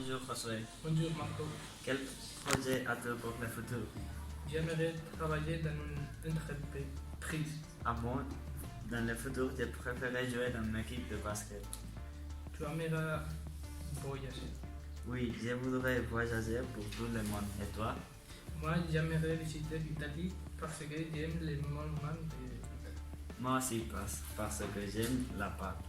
Bonjour Josué. Bonjour Marco. Quel projet as-tu pour le futur? J'aimerais travailler dans une entreprise. À moi, dans le futur, je préférerais jouer dans une équipe de basket. Tu aimerais voyager. Oui, je voudrais voyager pour tout le monde. Et toi? Moi, j'aimerais visiter l'Italie parce que j'aime les monuments de l'Italie. Moi aussi, parce que j'aime la pâte.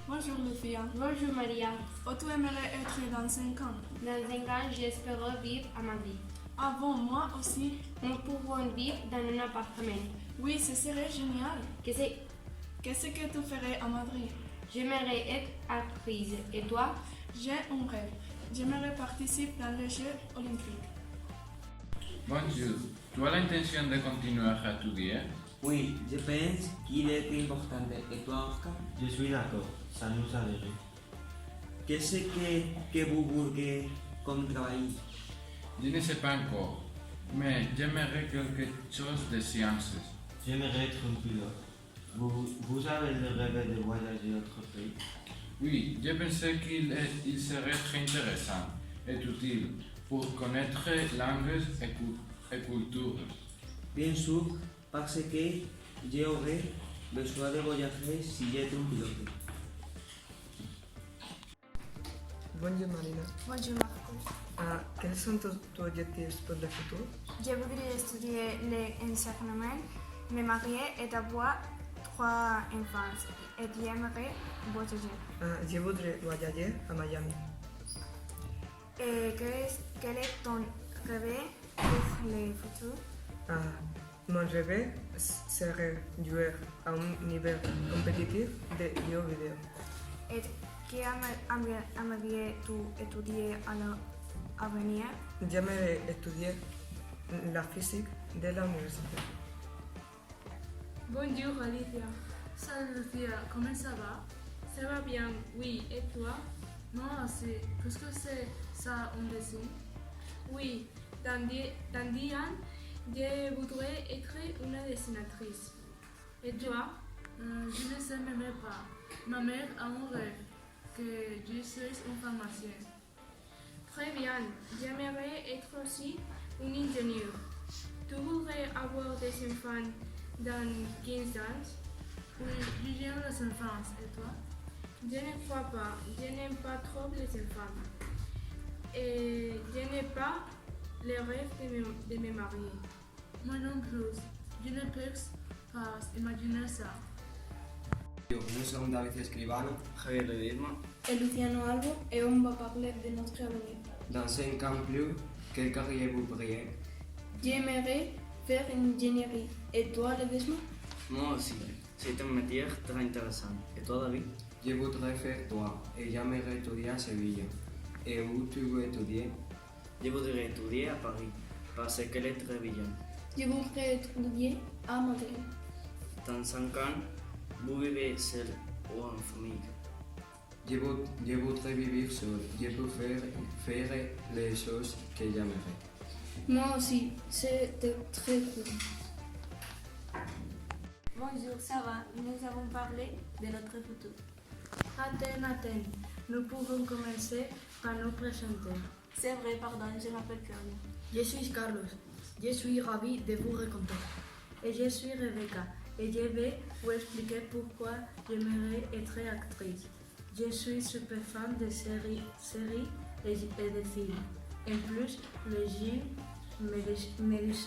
Bonjour Lucia. Bonjour Maria. Oh, tu aimerais être dans 5 ans. Dans 5 ans, j'espère vivre à Madrid. Avant, moi aussi. Nous pouvons vivre dans un appartement. Oui, ce serait génial. Qu'est-ce que tu ferais à Madrid? J'aimerais être actrice. Et toi? J'ai un rêve. J'aimerais participer dans les Jeux olympiques. Bonjour, tu as l'intention de continuer à étudier? Oui, je pense qu'il est important. Et toi, Oscar? Je suis d'accord, ça nous aiderait. Qu'est-ce que vous voulez comme travail? Je ne sais pas encore, mais j'aimerais quelque chose de sciences. J'aimerais être un pilote. Vous avez le rêve de voyager autre pays? Oui, je pensais qu'il serait très intéressant et utile pour connaître langues et cultures. Bien sûr, parce que j'aurais besoin de voyager si j'étais un pilote. Bonjour Marina. Bonjour Marco. Quels sont tes objectifs pour le futur? Je voudrais étudier l'enseignement, me marier et avoir 3 enfants. Et j'aimerais voyager. Je voudrais voyager à Miami. Et quel est ton rêve pour le futur? Mon rêve serait jouer à un niveau compétitif de jeux vidéo. Et qu'aimerais-tu étudier à l'avenir? J'aimerais étudier la physique de l'université. Bonjour Alicia. Salut Lucia, comment ça va? Ça va bien, oui, et toi? Moi aussi, qu'est-ce que c'est ça on dessin? Oui, dans 10 ans, je voudrais être une dessinatrice. Et toi? Je ne sais même pas. Ma mère a un rêve, que je suis une pharmacienne. Très bien, j'aimerais être aussi un ingénieur. Tu voudrais avoir des enfants dans 15 ans? Oui, j'aime les enfants. Et toi? Je ne crois pas. Je n'aime pas trop les enfants. Et je n'ai pas le rêve de me marier. Moi non plus. Je ne peux pas imaginer ça. Nous sommes David Escribano, Javier Ledesma. Et Luciano Albo, et on va parler de notre avenir. Dans 5 ans plus, quelle carrière vous pourriez? J'aimerais faire une ingénierie. Et toi, Ledesma? Moi aussi. C'est un métier très intéressant. Et toi, David? Je voudrais faire droit et j'aimerais étudier à Séville. Et où tu veux étudier? Je voudrais étudier à Paris parce qu'elle est très bien. Je voudrais étudier à Madrid. Dans 5 ans, vous vivez seul ou en famille? Je voudrais vivre seul. Je peux faire les choses que j'aimerais. Moi aussi, c'est très cool. Bonjour, ça va? Nous avons parlé de notre futur. Athènes, nous pouvons commencer par nous présenter. C'est vrai, pardon, je m'appelle Claudia. Je suis Carlos. Je suis ravi de vous rencontrer. Et je suis Rebecca. Et je vais vous expliquer pourquoi j'aimerais être actrice. Je suis super fan de séries et de films. En plus, les gens me disent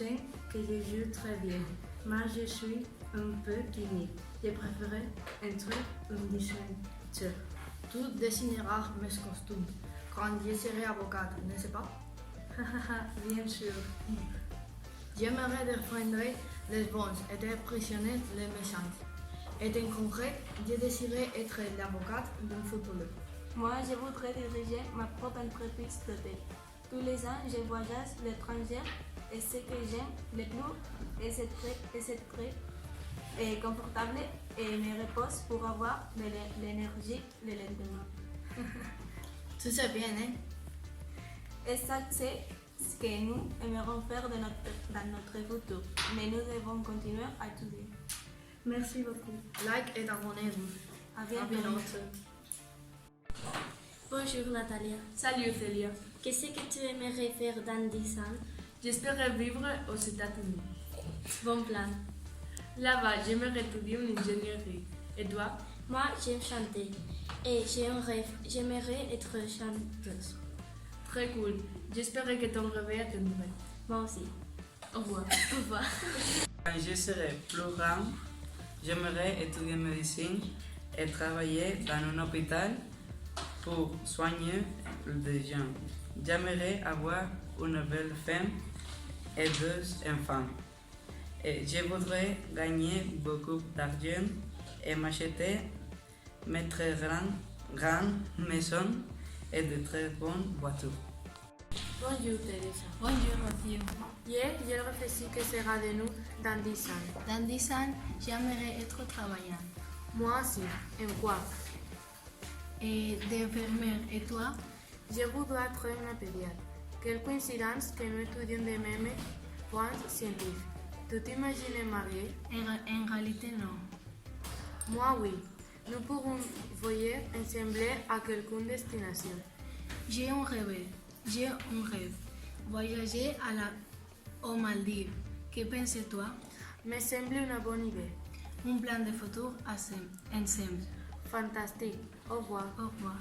que je joue très bien. Moi, je suis un peu timide. Je préfère être un dessinateur. Tu dessineras mes costumes quand je serai avocate, n'est-ce pas? Bien sûr. J'aimerais défendre les bons et d'emprisonner les méchants. Et en concret, je désirais être l'avocate d'un footballeur. Moi, je voudrais diriger ma propre entreprise de thé. Tous les ans, je voyage à l'étranger et ce que j'aime le plus, c'est très confortable et me repose pour avoir de l'énergie le lendemain. Tu sais bien, hein? Et ça, c'est ce que nous aimerons faire dans notre futur, mais nous devons continuer à étudier. Merci beaucoup. Like et abonnez-vous. À bientôt. Bonjour Natalia. Salut Célia. Qu'est-ce que tu aimerais faire dans 10 ans? J'espère vivre aux États-Unis. Bon plan. Là-bas, j'aimerais étudier une ingénierie. Et toi? Moi, j'aime chanter. Et j'ai un rêve. J'aimerais être chanteuse. Très cool. J'espère que ton rêve atteindrait. Moi aussi. Au revoir. Au revoir. Quand je serai plus grand, j'aimerais étudier médecine et travailler dans un hôpital pour soigner les gens. J'aimerais avoir une belle femme et 2 enfants. Et je voudrais gagner beaucoup d'argent et m'acheter mes très grandes maisons et de très bonnes voitures. Bonjour Teresa. Bonjour, Mathieu. Hier, j'ai réfléchi que sera de nous dans 10 ans. Dans 10 ans, j'aimerais être travaillant. Moi aussi. En quoi? Et d'infirmière, et toi? Je voudrais être une pédiatre. Quelle coïncidence que nous étudions des mêmes points scientifiques. Tu t'imagines marier? En réalité, non. Moi, oui. Nous pourrons voyager ensemble à quelconque destination. J'ai un rêve. Voyager aux Maldives. Que penses-toi? Me semble une bonne idée. Un plan de futur ensemble. Fantastique. Au revoir. Au revoir.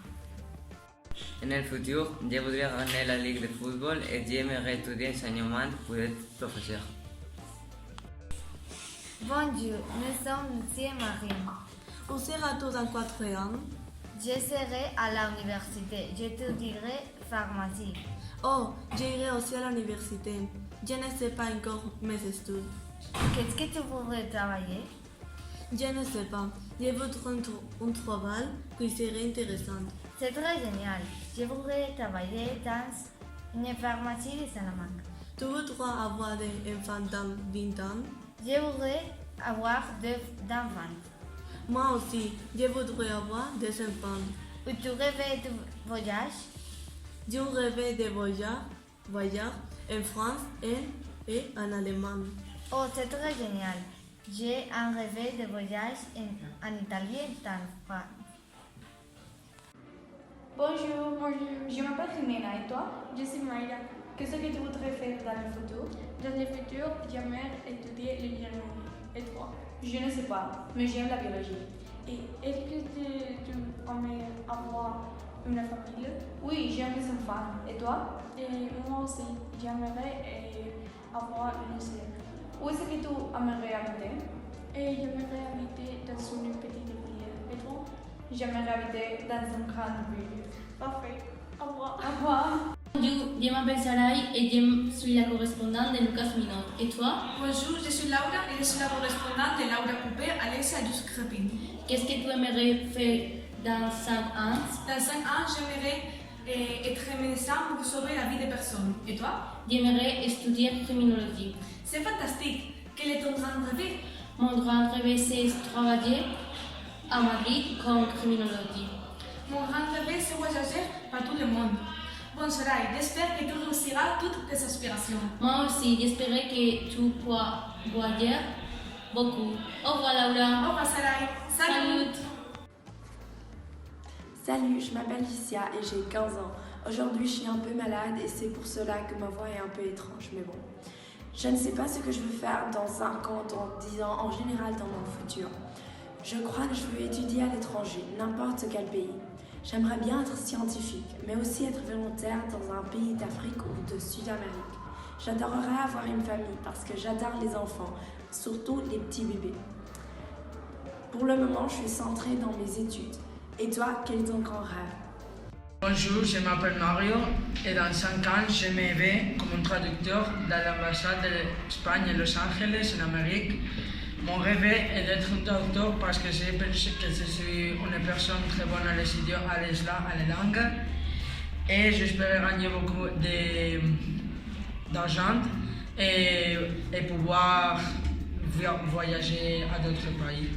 En el futur, je voudrais gagner la ligue de football et j'aimerais étudier enseignement pour être professeur. Bonjour, nous sommes Lucie et Marine. Où seras-tu dans 4 ans? Je serai à l'université. J'étudierai pharmacie. Oh, j'irai aussi à l'université. Je ne sais pas encore mes études. Qu'est-ce que tu voudrais travailler? Je ne sais pas. Je voudrais un travail qui serait intéressant. C'est très génial. Je voudrais travailler dans une pharmacie de Salamanque. Tu voudras avoir des enfants dans 20 ans? Je voudrais avoir 2 enfants. Moi aussi, je voudrais avoir des enfants. Où tu rêves de voyage? Je rêve de voyager en France et en Allemagne. Oh, c'est très génial. J'ai un rêve de voyage en Italie et en France. Bonjour, je m'appelle Jimena et toi? Je suis Maïda. Qu'est-ce que tu voudrais faire dans le futur? Dans le futur, j'aimerais étudier l'ingénierie. Et toi? Je ne sais pas, mais j'aime la biologie. Et est-ce que tu aimerais avoir une famille? Oui, j'aime les enfants. Et toi? Et moi aussi, j'aimerais avoir une sœur. Où est-ce que tu aimerais habiter? Et j'aimerais habiter dans une petite ville. Et toi? J'aimerais habiter dans une grande ville. Parfait. Au revoir. Au revoir. Bonjour, je m'appelle Sarai et je suis la correspondante de Lucas Minot. Et toi? Bonjour, je suis Laura et je suis la correspondante de Laura Coupé, Alexa et Yusuf Crepin. Qu'est-ce que tu aimerais faire dans 5 ans? Dans 5 ans, j'aimerais être médecin pour sauver la vie des personnes. Et toi? J'aimerais étudier criminologie. C'est fantastique. Quel est ton grand rêve? Mon grand rêve, c'est travailler à Madrid comme criminologie. Mon grand rêve, c'est voyager par tout le monde. Bon, Sarai, j'espère que tu réussiras toutes tes aspirations. Moi aussi, j'espère que tu pourras voyager beaucoup. Au revoir, Laura. Au revoir, Sarai. Salut. Salut, je m'appelle Licia et j'ai 15 ans. Aujourd'hui, je suis un peu malade et c'est pour cela que ma voix est un peu étrange, mais bon. Je ne sais pas ce que je veux faire dans 5 ans, dans 10 ans, en général dans mon futur. Je crois que je veux étudier à l'étranger, n'importe quel pays. J'aimerais bien être scientifique, mais aussi être volontaire dans un pays d'Afrique ou de Sud-Amérique. J'adorerais avoir une famille parce que j'adore les enfants, surtout les petits bébés. Pour le moment, je suis centrée dans mes études. Et toi, quel est ton grand rêve? Bonjour, je m'appelle Mario et dans 5 ans, je me vais comme traducteur dans l'ambassade de l'Espagne à Los Angeles, en Amérique. Mon rêve est d'être un traducteur parce que je pense que je suis une personne très bonne à les idiomes, à les langues. Et j'espère gagner beaucoup d'argent et pouvoir voyager à d'autres pays.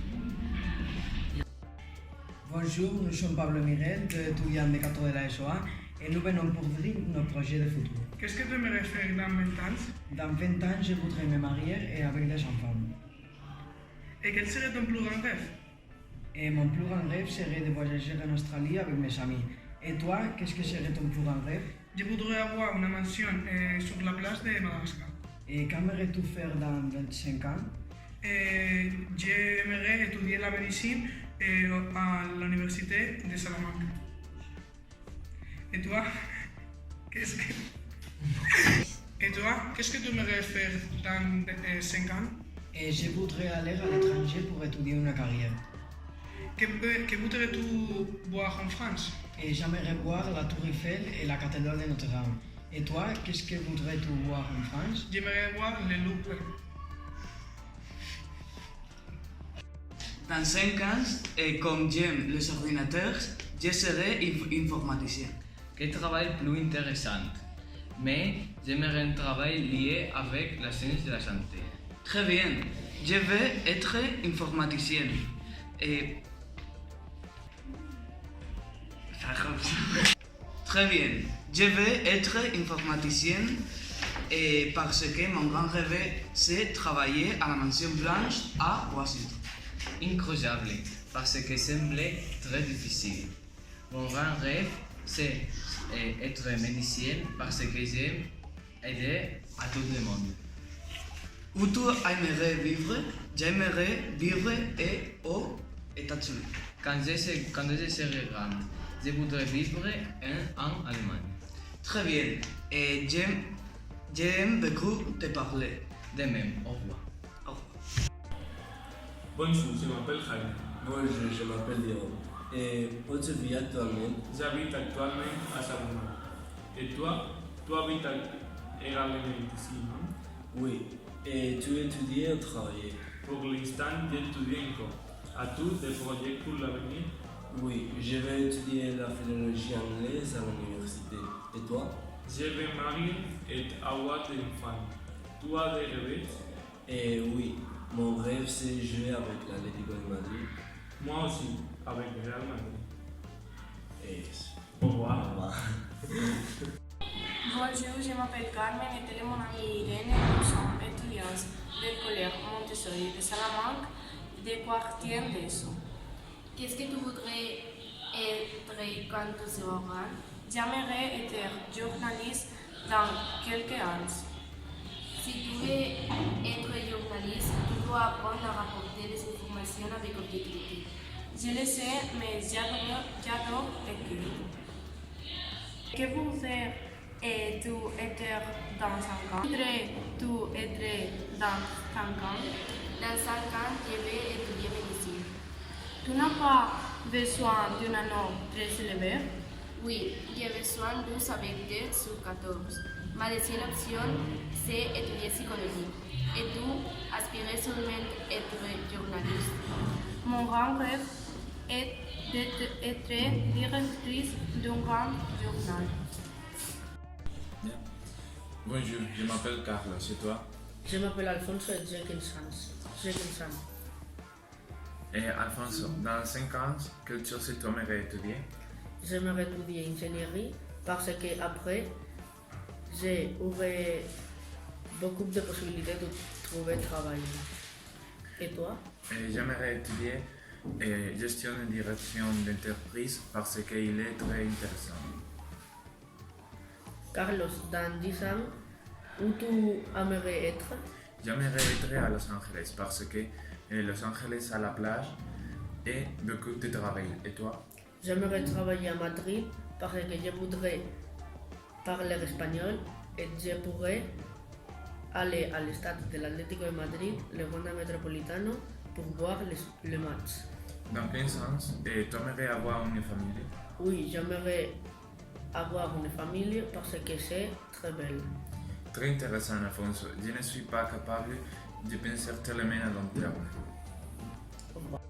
Bonjour, nous sommes Pablo Miguel, étudiant de 4 de la SOA, et nous venons pour dire nos projets de futur. Qu'est-ce que tu aimerais faire dans 20 ans? Dans 20 ans, je voudrais me marier et avec des enfants. Et quel serait ton plus grand rêve? Et mon plus grand rêve serait de voyager en Australie avec mes amis Et toi, qu'est-ce que serait ton plus grand rêve? Je voudrais avoir une mansion sur la place de Madagascar. Et qu'aimerais-tu faire dans 25 ans? J'aimerais étudier la médecine à l'université de Salamanque. Et toi, qu'est-ce que tu aimerais faire dans 5 ans? Et je voudrais aller à l'étranger pour étudier une carrière. Que voudrais-tu voir en France? Et j'aimerais voir la Tour Eiffel et la cathédrale de Notre-Dame. Et toi, qu'est-ce que voudrais-tu voir en France? J'aimerais voir le Louvre. Dans 5 ans, et comme j'aime les ordinateurs, je serai informaticien. Quel travail plus intéressant. Mais j'aimerais un travail lié avec la science de la santé. Très bien, je vais être informaticien. Et... Très bien, je vais être informaticien et parce que mon grand rêve c'est travailler à la Maison Blanche à Washington. Incroyable, parce que semblait très difficile. Mon grand rêve c'est être médecin parce que j'aime aider à tout le monde. Où tu aimerais vivre? J'aimerais vivre aux États-Unis. Quand je serai grand, je voudrais vivre en Allemagne. Très bien. Et j'aime beaucoup te parler. De même, au revoir. Au revoir. Bonjour, je m'appelle Jaime. Bonjour, je m'appelle Léon. Et où tu vis actuellement? J'habite actuellement à Salamanque. Et toi? Tu habites également ici, non? Oui. Et tu étudies ou travailles? Pour l'instant, j'étudie encore. As-tu des projets pour l'avenir? Oui, je vais étudier la philologie anglaise à l'université. Et toi? Je vais marier et avoir des enfants. Tu as des rêves? Et oui, mon rêve c'est jouer avec l'Atlético de Madrid. Moi aussi, avec le Real Madrid. Et au revoir. Bonjour, je m'appelle Carmen et tel est mon ami Irène. Nous sommes étudiants du collège Montessori de Salamanque, des quartiers d'ESO. Qu'est-ce que tu voudrais être quand tu seras grand? J'aimerais être journaliste dans quelques années. Si tu veux être journaliste, tu dois apprendre à rapporter les informations avec objectivité. Je le sais, mais j'adore écrire. Que voudrais-tu être dans 5 ans? Voudrais-tu être dans 5 ans? Dans 5 ans, je vais étudier médecine. Tu n'as pas besoin d'une note très élevée? Oui, j'ai besoin de 12 avec 2 sur 14. Ma deuxième option, c'est étudier psychologie. Et tu aspires seulement à être journaliste. Mon grand rêve est d'être directrice d'un grand journal. Bonjour, je m'appelle Carlos, et toi? Je m'appelle Alfonso et j'ai 15 ans. Et Alfonso, dans 5 ans, quelle chose tu aimerais étudier? J'aimerais étudier ingénierie parce qu'après, j'aurai beaucoup de possibilités de trouver travail. Et toi? J'aimerais étudier gestion et direction d'entreprise parce qu'il est très intéressant. Carlos, dans 10 ans, où tu aimerais être? J'aimerais être à Los Angeles parce que Los Angeles a la plage et beaucoup de travail. Et toi? J'aimerais travailler à Madrid parce que je voudrais parler espagnol et je pourrais aller à l'stade de l'Atlético de Madrid, le Wanda Metropolitano, pour voir le match. Dans 15 ans, tu aimerais avoir une famille? Oui, j'aimerais avoir une famille parce que c'est très belle. Très intéressant, Alfonso. Je ne suis pas capable de penser tellement à long terme. Au revoir.